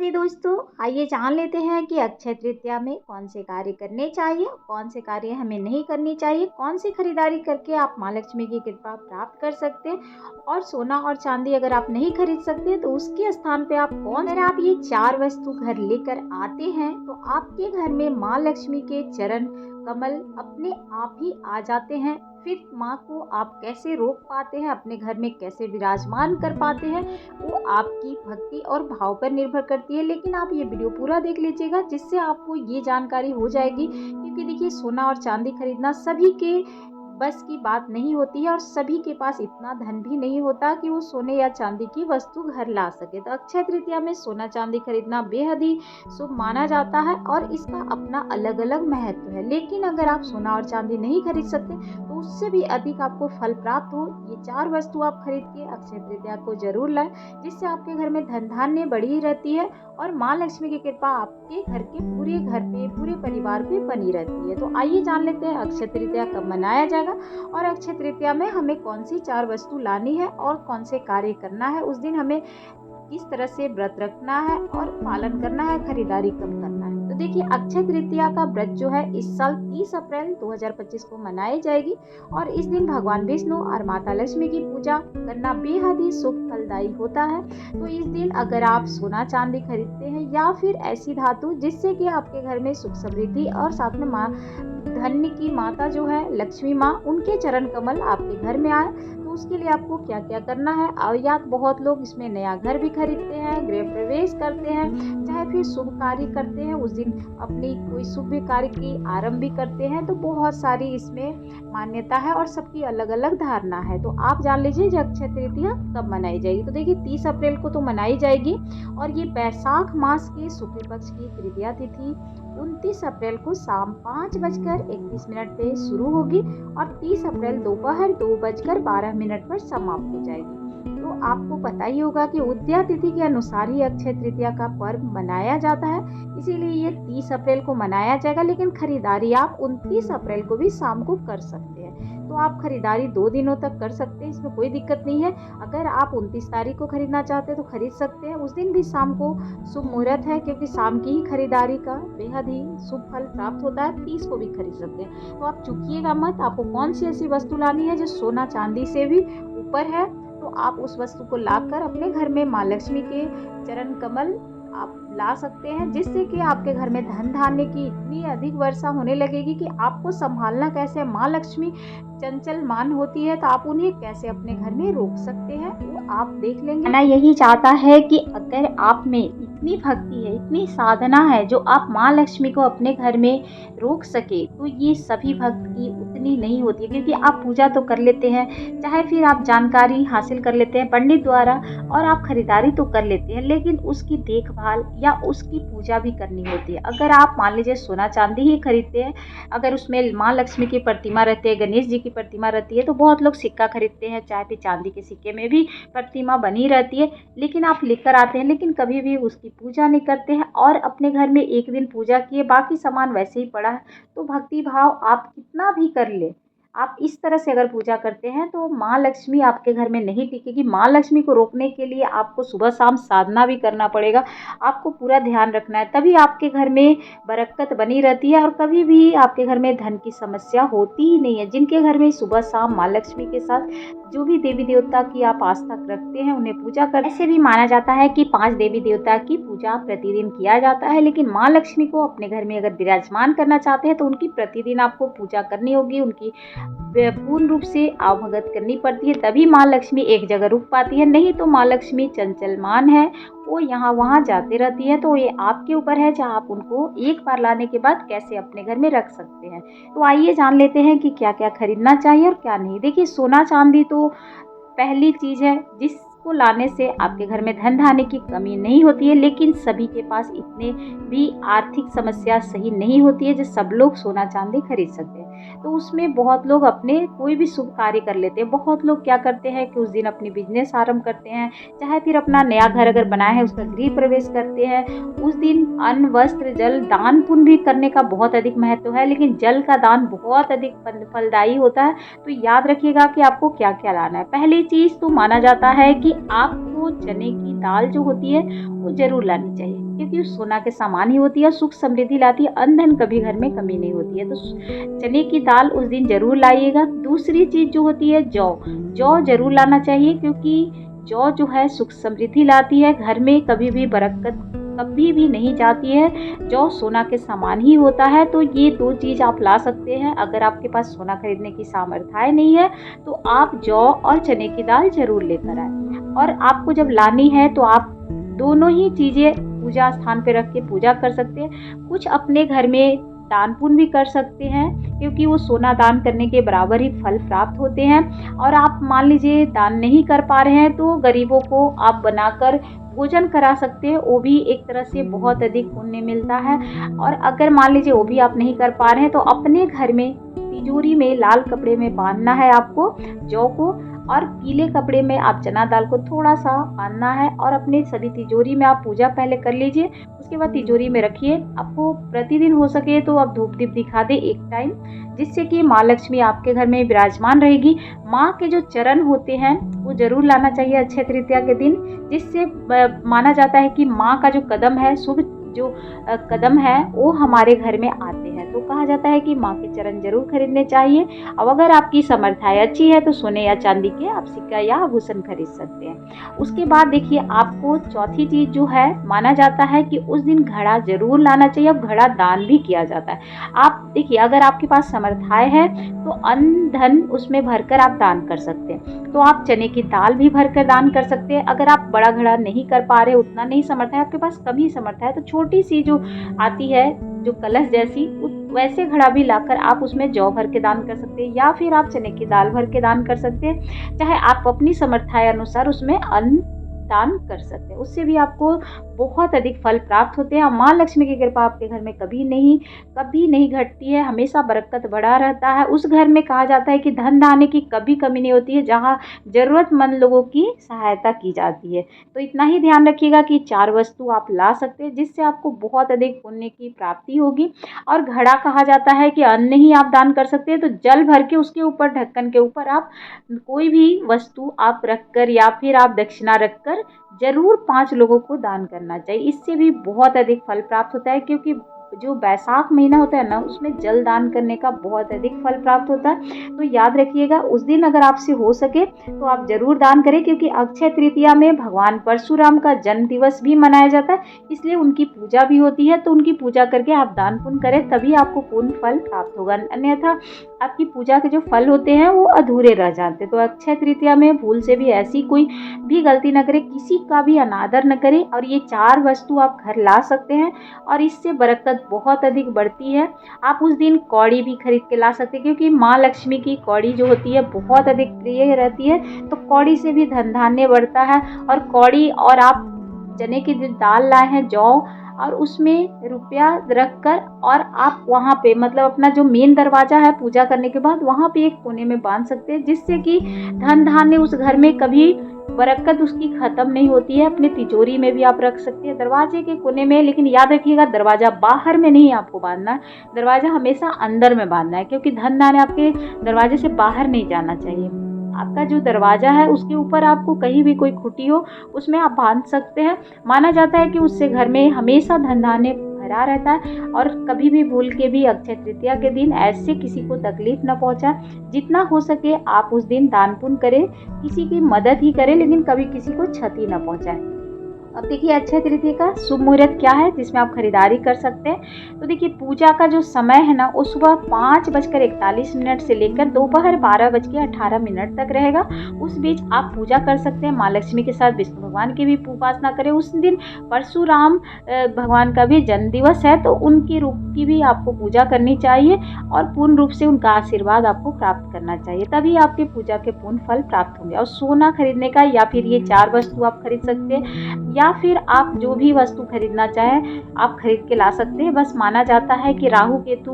राधे दोस्तों, आइए जान लेते हैं कि अक्षय तृतीया में कौन से कार्य करने चाहिए, कौन से कार्य हमें नहीं करनी चाहिए, कौन सी खरीदारी करके आप माँ लक्ष्मी की कृपा प्राप्त कर सकते हैं। और सोना और चांदी अगर आप नहीं खरीद सकते तो उसके स्थान पे आप कौन, अगर आप ये 4 वस्तु घर लेकर आते हैं तो आपके घर में माँ लक्ष्मी के चरण कमल अपने आप ही आ जाते हैं। फिर माँ को आप कैसे रोक पाते हैं, अपने घर में कैसे विराजमान कर पाते हैं, वो आपकी भक्ति और भाव पर निर्भर करती है। लेकिन आप ये वीडियो पूरा देख लीजिएगा जिससे आपको ये जानकारी हो जाएगी, क्योंकि देखिए सोना और चांदी खरीदना सभी के बस की बात नहीं होती है और सभी के पास इतना धन भी नहीं होता कि वो सोने या चांदी की वस्तु घर ला सके। तो अक्षय तृतीया में सोना चांदी खरीदना बेहद ही शुभ माना जाता है और इसका अपना अलग अलग महत्व है। लेकिन अगर आप सोना और चांदी नहीं खरीद सकते तो उससे भी अधिक आपको फल प्राप्त हो, ये 4 वस्तु आप खरीद के अक्षय तृतीया को जरूर लाएं, जिससे आपके घर में धन धान्य बढ़ी रहती है और माँ लक्ष्मी की कृपा आपके घर के पूरे घर पे, पूरे परिवार पे बनी रहती है। तो आइए जान लेते हैं अक्षय तृतीया कब मनाया जाएगा और अक्षय तृतीया में हमें कौन सी 4 वस्तु लानी है और कौन से कार्य करना है, उस दिन हमें किस तरह से व्रत रखना है और पालन करना है, खरीदारी कब करना है। तो देखिए अक्षय तृतीया का व्रत जो है इस साल 30 अप्रैल 2025 को मनाई जाएगी और इस दिन भगवान विष्णु और माता लक्ष्मी की पूजा करना बेहद ही शुभ फलदायी होता है। तो इस दिन अगर आप सोना चांदी खरीदते हैं या फिर ऐसी धातु जिससे कि आपके घर में सुख समृद्धि और साथ में माँ धन्य की माता जो है लक्ष्मी माँ, उनके चरण कमल आपके घर में आए, तो उसके लिए आपको क्या क्या करना है। और या बहुत लोग इसमें नया घर भी खरीदते हैं, गृह प्रवेश करते हैं, चाहे फिर शुभ कार्य करते हैं, उस दिन अपनी कोई शुभ कार्य की आरंभ भी करते हैं। तो बहुत सारी इसमें मान्यता है और सबकी अलग अलग धारणा है। तो आप जान लीजिए कि अक्षय तृतीया कब मनाई जाएगी। तो देखिए 30 अप्रैल को तो मनाई जाएगी और ये बैसाख मास के शुक्ल पक्ष की तृतीया तिथि 29 अप्रैल को शाम 5:31 पे शुरू होगी और 30 अप्रैल दोपहर 2:12 पर समाप्त हो जाएगी। तो आपको पता ही होगा कि उदया तिथि के अनुसार ही अक्षय तृतीया का पर्व मनाया जाता है, इसीलिए ये 30 अप्रैल को मनाया जाएगा। लेकिन खरीदारी आप 29 अप्रैल को भी शाम को कर सकते हैं। तो आप खरीदारी 2 दिनों तक कर सकते हैं, इसमें कोई दिक्कत नहीं है। अगर आप 29 तारीख को खरीदना चाहते हैं तो खरीद सकते हैं, उस दिन भी शाम को शुभ मुहूर्त है, क्योंकि शाम की ही खरीदारी का बेहद ही शुभ फल प्राप्त होता है। 30 को भी खरीद सकते हैं। तो आप चूकिएगा मत, आपको कौन सी ऐसी वस्तु लानी है जो सोना चांदी से भी ऊपर है, तो आप उस वस्तु को लाकर अपने घर में माँ लक्ष्मी के चरण कमल आप ला सकते हैं, जिससे कि आपके घर में धन धान्य की इतनी अधिक वर्षा होने लगेगी कि आपको संभालना कैसे। माँ लक्ष्मी चंचल मान होती है, तो आप उन्हें कैसे अपने घर में रोक सकते हैं वो आप देख लेंगे। ना यही चाहता है कि अगर आप में इतनी भक्ति है, इतनी साधना है जो आप माँ लक्ष्मी को अपने घर में रोक सके, तो ये सभी भक्त की उतनी नहीं होती है, क्योंकि आप पूजा तो कर लेते हैं, चाहे फिर आप जानकारी हासिल कर लेते हैं पंडित द्वारा और आप खरीदारी तो कर लेते हैं, लेकिन उसकी देखभाल या उसकी पूजा भी करनी होती है। अगर आप मान लीजिए सोना चांदी ही खरीदते हैं, अगर उसमें माँ लक्ष्मी की प्रतिमा रहती है, गणेश जी की प्रतिमा रहती है, तो बहुत लोग सिक्का खरीदते हैं, चाहे फिर चांदी के सिक्के में भी प्रतिमा बनी रहती है, लेकिन आप लेकर आते हैं लेकिन कभी भी उसकी पूजा नहीं करते हैं और अपने घर में एक दिन पूजा किए, बाकी सामान वैसे ही पड़ा है। तो भक्ति भाव आप कितना भी कर ले, आप इस तरह से अगर पूजा करते हैं तो माँ लक्ष्मी आपके घर में नहीं टिकेगी। माँ लक्ष्मी को रोकने के लिए आपको सुबह शाम साधना भी करना पड़ेगा, आपको पूरा ध्यान रखना है, तभी आपके घर में बरकत बनी रहती है और कभी भी आपके घर में धन की समस्या होती ही नहीं है। जिनके घर में सुबह शाम माँ लक्ष्मी के साथ जो भी देवी देवता की आप आस्था रखते हैं उन्हें पूजा कर, ऐसे भी माना जाता है कि 5 देवी देवता की पूजा प्रतिदिन किया जाता है, लेकिन माँ लक्ष्मी को अपने घर में अगर विराजमान करना चाहते हैं तो उनकी प्रतिदिन आपको पूजा करनी होगी, उनकी पूर्ण रूप से आवभगत करनी पड़ती है, तभी माँ लक्ष्मी एक जगह रुक पाती है। नहीं तो माँ लक्ष्मी चंचलमान है, वो यहाँ वहाँ जाते रहती है। तो ये आपके ऊपर है जहाँ आप उनको एक बार लाने के बाद कैसे अपने घर में रख सकते हैं। तो आइए जान लेते हैं कि क्या क्या खरीदना चाहिए और क्या नहीं। देखिए सोना चांदी तो पहली चीज़ है जिसको लाने से आपके घर में धन धान्य की कमी नहीं होती है, लेकिन सभी के पास इतने भी आर्थिक समस्या सही नहीं होती है जो सब लोग सोना चांदी खरीद सकते हैं। तो उसमें बहुत लोग अपने कोई भी शुभ कार्य कर लेते हैं। बहुत लोग क्या करते हैं कि उस दिन अपनी बिजनेस आरंभ करते हैं, चाहे फिर अपना नया घर अगर बनाया है उसका गृह प्रवेश करते हैं। उस दिन अन्न, वस्त्र, जल, दान पुण्य भी करने का बहुत अधिक महत्व है, लेकिन जल का दान बहुत अधिक फलदायी होता है। तो याद रखिएगा कि आपको क्या क्या लाना है। पहली चीज तो माना जाता है कि आपको चने की दाल जो होती है वो जरूर लानी चाहिए, क्योंकि वो सोना के समान ही होती है, सुख समृद्धि लाती है, अन्न धन कभी घर में कमी नहीं होती है। तो चने की दाल उस दिन जरूर लाइएगा। दूसरी चीज जो होती है जौ, जौ जरूर लाना चाहिए, क्योंकि जौ जो है सुख समृद्धि लाती है, घर में कभी भी बरकत कभी भी नहीं जाती है। जौ सोना के समान ही होता है। तो ये दो चीज आप ला सकते हैं। अगर आपके पास सोना खरीदने की सामर्थ्य नहीं है तो आप जौ और चने की दाल जरूर लेकर आए। और आपको जब लानी है तो आप दोनों ही चीजें पूजा स्थान पे रख के पूजा कर सकते हैं। कुछ अपने घर में दान पुण्य भी कर सकते हैं, क्योंकि वो सोना दान करने के बराबर ही फल प्राप्त होते हैं। और आप मान लीजिए दान नहीं कर पा रहे हैं तो गरीबों को आप बनाकर भोजन करा सकते हैं, वो भी एक तरह से बहुत अधिक पुण्य मिलता है। और अगर मान लीजिए वो भी आप नहीं कर पा रहे हैं तो अपने घर में तिजोरी में लाल कपड़े में बांधना है आपको जौ को, और पीले कपड़े में आप चना दाल को थोड़ा सा बांधना है, और अपने सभी तिजोरी में आप पूजा पहले कर लीजिए। उसके बाद तिजोरी में रखिए। आपको प्रतिदिन हो सके तो आप धूप दीप दिखा दे एक टाइम, जिससे कि माँ लक्ष्मी आपके घर में विराजमान रहेगी। माँ के जो चरण होते हैं वो जरूर लाना चाहिए अक्षय तृतीया के दिन, जिससे माना जाता है कि माँ का जो कदम है, शुभ जो कदम है वो हमारे घर में आते हैं। तो कहा जाता है कि माँ के चरण जरूर खरीदने चाहिए। अब अगर आपकी सामर्थ्य अच्छी है तो सोने या चांदी के आप सिक्का या आभूषण खरीद सकते हैं। उसके बाद देखिए, आपको चौथी चीज जो है, माना जाता है कि उस दिन घड़ा जरूर लाना चाहिए। अब घड़ा दान भी किया जाता है। आप देखिए, अगर आपके पास सामर्थ्य है तो अन्न धन उसमें भरकर आप दान कर सकते हैं। तो आप चने की दाल भी भरकर दान कर सकते हैं। अगर आप बड़ा घड़ा नहीं कर पा रहे, उतना नहीं समर्थ है, आपके पास कम ही समर्थ है, तो छोटी सी जो आती है जो कलश जैसी, वैसे घड़ा भी लाकर आप उसमें जौ भर के दान कर सकते हैं, या फिर आप चने की दाल भर के दान कर सकते हैं। चाहे आप अपनी सामर्थ्य अनुसार उसमें अन्न दान कर सकते हैं। उससे भी आपको बहुत अधिक फल प्राप्त होते हैं। माँ लक्ष्मी की कृपा आपके घर में कभी नहीं घटती है, हमेशा बरकत बढ़ा रहता है। उस घर में कहा जाता है कि धन धान्य की कभी कमी नहीं होती है, जहाँ जरूरतमंद लोगों की सहायता की जाती है। तो इतना ही ध्यान रखिएगा कि 4 वस्तु आप ला सकते हैं, जिससे आपको बहुत अधिक पुण्य की प्राप्ति होगी। और घड़ा कहा जाता है कि अन्न ही आप दान कर सकते हैं, तो जल भर के उसके ऊपर, ढक्कन के ऊपर आप कोई भी वस्तु आप रखकर या फिर आप दक्षिणा रखकर जरूर 5 लोगों को दान करना चाहिए। इससे भी बहुत अधिक फल प्राप्त होता है, क्योंकि जो बैसाख महीना होता है ना, उसमें जल दान करने का बहुत अधिक फल प्राप्त होता है। तो याद रखिएगा, उस दिन अगर आपसे हो सके तो आप जरूर दान करें, क्योंकि अक्षय तृतीया में भगवान परशुराम का जन्म दिवस भी मनाया जाता है, इसलिए उनकी पूजा भी होती है। तो उनकी पूजा करके आप दान पुण्य करें, तभी आपको पूर्ण फल प्राप्त होगा, अन्यथा आपकी पूजा के जो फल होते हैं वो अधूरे रह जाते हैं। तो अक्षय तृतीया में भूल से भी ऐसी कोई भी गलती न करें, किसी का भी अनादर न करें। और ये 4 वस्तु आप घर ला सकते हैं, और इससे बरकत बहुत अधिक बढ़ती है। आप उस दिन कौड़ी भी खरीद के ला सकते हैं, क्योंकि माँ लक्ष्मी की कौड़ी जो होती है बहुत अधिक प्रिय रहती है। तो कौड़ी से भी धन धान्य बढ़ता है। और कौड़ी, और आप चने की दाल लाए हैं, जौ, और उसमें रुपया रखकर, और आप वहाँ पे मतलब अपना जो मेन दरवाजा है पूजा करने के बाद, वहाँ पे एक कोने में बांध सकते हैं, जिससे कि धन धान्य उस घर में कभी बरकत उसकी खत्म नहीं होती है। अपने तिजोरी में भी आप रख सकते हैं, दरवाजे के कोने में। लेकिन याद रखिएगा, दरवाजा बाहर में नहीं आपको बांधना है, दरवाजा हमेशा अंदर में बांधना है, क्योंकि धन धान्य आपके दरवाजे से बाहर नहीं जाना चाहिए। आपका जो दरवाजा है उसके ऊपर आपको कहीं भी कोई खुटी हो, उसमें आप बांध सकते हैं। माना जाता है कि उससे घर में हमेशा धन धान्य भरा रहता है, और कभी भी भूल के भी अक्षय तृतीया के दिन ऐसे किसी को तकलीफ न पहुंचाए। जितना हो सके आप उस दिन दान पुण्य करें, किसी की मदद ही करें, लेकिन कभी किसी को क्षति न पहुंचाए। अब देखिए, अक्षय तृतीया का शुभ मुहूर्त क्या है जिसमें आप खरीदारी कर सकते हैं। तो देखिए, पूजा का जो समय है ना, वो सुबह 5:41 से लेकर दोपहर 12:18 तक रहेगा। उस बीच आप पूजा कर सकते हैं। माँ लक्ष्मी के साथ विष्णु भगवान की भी उपासना करें। उस दिन परशुराम भगवान का भी जन्म दिवस है, तो उनके रूप की भी आपको पूजा करनी चाहिए, और पूर्ण रूप से उनका आशीर्वाद आपको प्राप्त करना चाहिए, तभी आपके पूजा के पूर्ण फल प्राप्त होंगे। और सोना खरीदने का, या फिर ये 4 वस्तु आप खरीद सकते हैं, या फिर आप जो भी वस्तु खरीदना चाहें आप खरीद के ला सकते हैं। बस माना जाता है कि राहु केतु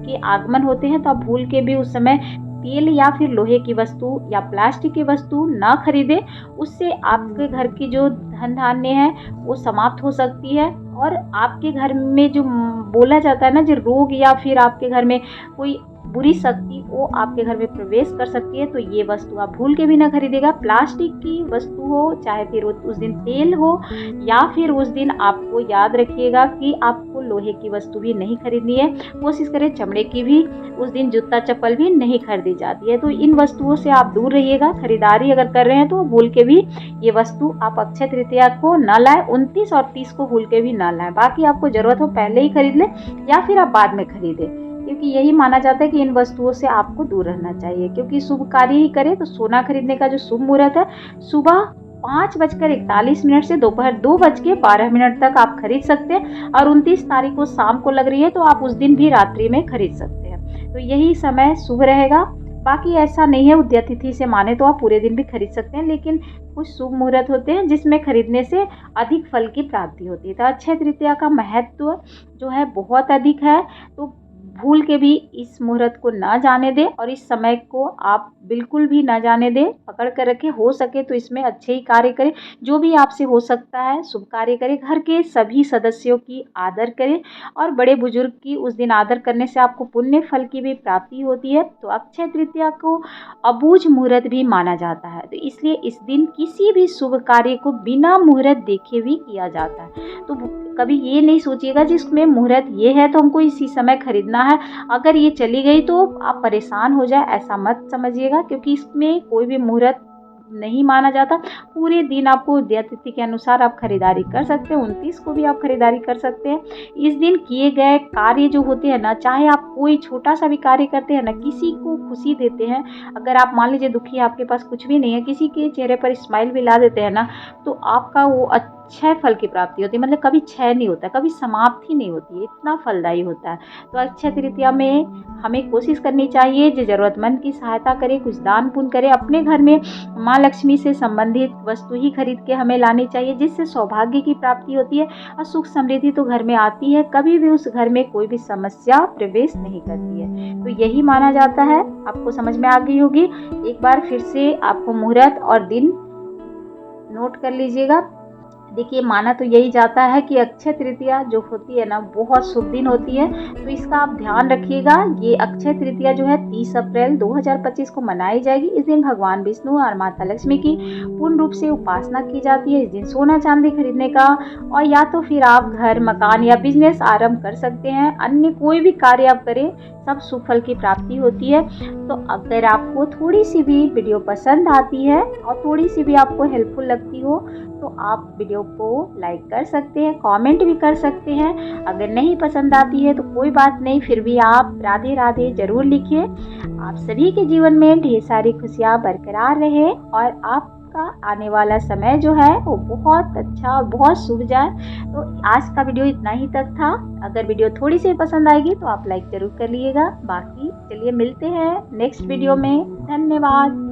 के आगमन होते हैं तो आप भूल के भी उस समय तेल या फिर लोहे की वस्तु या प्लास्टिक की वस्तु ना खरीदें। उससे आपके घर की जो धन धान्य है वो समाप्त हो सकती है और आपके घर में जो बोला जाता है ना, जो रोग या फिर आपके घर में कोई बुरी शक्ति वो आपके घर में प्रवेश कर सकती है। तो ये वस्तु आप भूल के भी ना खरीदेगा। प्लास्टिक की वस्तु हो, चाहे फिर उस दिन तेल हो, या फिर उस दिन आपको याद रखिएगा कि आपको लोहे की वस्तु भी नहीं खरीदनी है। कोशिश करें चमड़े की भी उस दिन जूता चप्पल भी नहीं खरीदी जाती है। तो इन वस्तुओं से आप दूर रहिएगा। खरीदारी अगर कर रहे हैं तो भूल के भी ये वस्तु आप अक्षय तृतीया को ना लाएं। 29 और 30 को भूल के भी ना लाएं। बाकी आपको जरूरत हो पहले ही खरीद लें या फिर आप बाद में खरीदें, क्योंकि यही माना जाता है कि इन वस्तुओं से आपको दूर रहना चाहिए। क्योंकि शुभ कार्य ही करें तो सोना खरीदने का जो शुभ मुहूर्त है सुबह 5:41 से दोपहर 2:12 तक आप खरीद सकते हैं। और 29 तारीख को शाम को लग रही है तो आप उस दिन भी रात्रि में खरीद सकते हैं। तो यही समय शुभ रहेगा। बाकी ऐसा नहीं है, उदया तिथि से माने तो आप पूरे दिन भी खरीद सकते हैं, लेकिन कुछ शुभ मुहूर्त होते हैं जिसमें खरीदने से अधिक फल की प्राप्ति होती है। तो अक्षय तृतीया का महत्व जो है बहुत अधिक है। तो भूल के भी इस मुहूर्त को ना जाने दें और इस समय को आप बिल्कुल भी ना जाने दें। पकड़ कर रखें। हो सके तो इसमें अच्छे ही कार्य करें, जो भी आपसे हो सकता है शुभ कार्य करें। घर के सभी सदस्यों की आदर करें और बड़े बुजुर्ग की उस दिन आदर करने से आपको पुण्य फल की भी प्राप्ति होती है। तो अक्षय तृतीया को अबूझ मुहूर्त भी माना जाता है। तो इसलिए इस दिन किसी भी शुभ कार्य को बिना मुहूर्त देखे भी किया जाता है। तो कभी ये नहीं सोचिएगा जिसमें मुहूर्त ये है तो हमको इसी समय खरीदना है, अगर ये चली गई तो आप परेशान हो जाए, ऐसा मत समझिएगा। क्योंकि इसमें कोई भी मुहूर्त नहीं माना जाता। पूरे दिन आपको उदया तिथि के अनुसार आप खरीदारी कर सकते हैं। 29 को भी आप खरीदारी कर सकते हैं। इस दिन किए गए कार्य जो होते हैं ना, चाहे आप कोई छोटा सा भी कार्य करते हैं ना, किसी को खुशी देते हैं, अगर आप मान लीजिए दुखी है, आपके पास कुछ भी नहीं है, किसी के चेहरे पर स्माइल भी ला देते हैं ना, तो आपका वो अच्छे फल की प्राप्ति होती है। मतलब कभी क्षय नहीं होता, कभी समाप्ति नहीं होती है, इतना फलदायी होता है। तो अक्षय तृतीया में हमें कोशिश करनी चाहिए जो ज़रूरतमंद की सहायता करें, कुछ दान पुण्य करें। अपने घर में माँ लक्ष्मी से संबंधित वस्तु ही खरीद के हमें लानी चाहिए, जिससे सौभाग्य की प्राप्ति होती है और सुख समृद्धि तो घर में आती है। कभी भी उस घर में कोई भी समस्या प्रवेश नहीं करती है। तो यही माना जाता है। आपको समझ में आ गई होगी। एक बार फिर से आपको मुहूर्त और दिन नोट कर लीजिएगा। देखिए, माना तो यही जाता है कि अक्षय तृतीया जो होती है ना, बहुत शुभ दिन होती है। तो इसका आप ध्यान रखिएगा। ये अक्षय तृतीया जो है 30 अप्रैल 2025 को मनाई जाएगी। इस दिन भगवान विष्णु और माता लक्ष्मी की पूर्ण रूप से उपासना की जाती है। इस दिन सोना चांदी खरीदने का और या तो फिर आप घर मकान या बिजनेस आरंभ कर सकते हैं। अन्य कोई भी कार्य आप करें, सब शुभ फल की प्राप्ति होती है। तो अगर आपको थोड़ी सी भी वीडियो पसंद आती है और थोड़ी सी भी आपको हेल्पफुल लगती हो तो आप वीडियो को लाइक कर सकते हैं, कमेंट भी कर सकते हैं। अगर नहीं पसंद आती है तो कोई बात नहीं, फिर भी आप राधे राधे जरूर लिखिए। आप सभी के जीवन में ढेर सारी खुशियाँ बरकरार रहे और आपका आने वाला समय जो है वो बहुत अच्छा और बहुत शुभ जाए। तो आज का वीडियो इतना ही तक था। अगर वीडियो थोड़ी सी पसंद आएगी तो आप लाइक जरूर कर लीजिएगा। बाकी चलिए मिलते हैं नेक्स्ट वीडियो में। धन्यवाद।